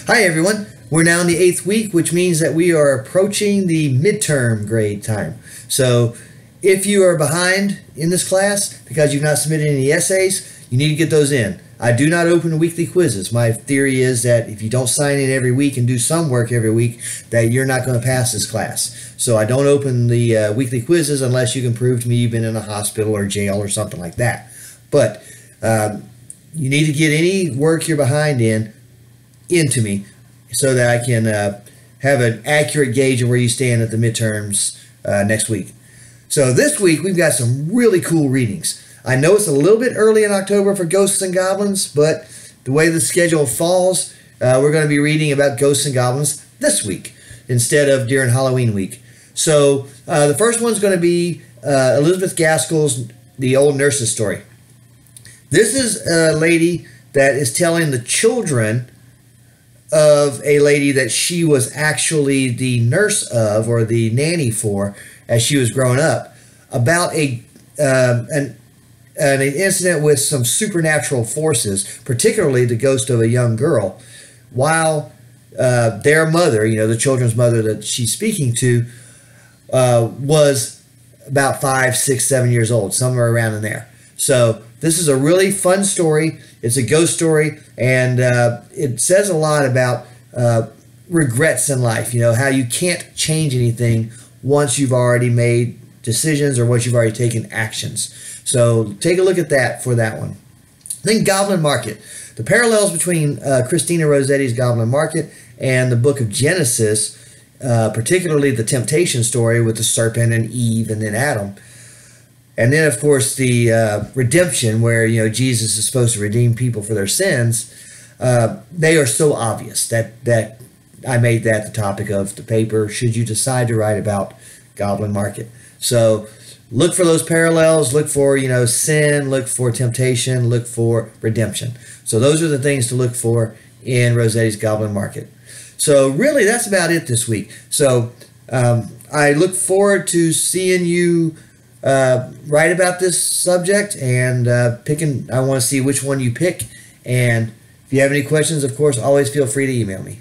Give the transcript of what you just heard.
Hi everyone, we're now in the 8th week, which means that we are approaching the midterm grade time. So if you are behind in this class because you've not submitted any essays, you need to get those in. I do not open weekly quizzes. My theory is that if you don't sign in every week and do some work every week, that you're not going to pass this class. So I don't open the weekly quizzes unless you can prove to me you've been in a hospital or jail or something like that. But you need to get any work you're behind into me so that I can have an accurate gauge of where you stand at the midterms next week. So this week we've got some really cool readings. I know it's a little bit early in October for Ghosts and Goblins, but the way the schedule falls, we're going to be reading about Ghosts and Goblins this week instead of during Halloween week. So the first one's going to be Elizabeth Gaskell's The Old Nurse's Story. This is a lady that is telling the children of a lady that she was actually the nurse of, or the nanny for, as she was growing up, about an incident with some supernatural forces, particularly the ghost of a young girl, while their mother, the children's mother that she's speaking to, was about 5, 6, 7 years old, somewhere around in there. So this is a really fun story. It's a ghost story, and it says a lot about regrets in life, how you can't change anything once you've already made decisions or once you've already taken actions. So take a look at that for that one. Then Goblin Market. The parallels between Christina Rossetti's Goblin Market and the book of Genesis, particularly the temptation story with the serpent and Eve and then Adam. And then, of course, the redemption where, Jesus is supposed to redeem people for their sins. They are so obvious that I made that the topic of the paper, should you decide to write about Goblin Market. So look for those parallels, look for, sin, look for temptation, look for redemption. So those are the things to look for in Rossetti's Goblin Market. So really, that's about it this week. So I look forward to seeing you write about this subject and I want to see which one you pick. And if you have any questions, of course, always feel free to email me.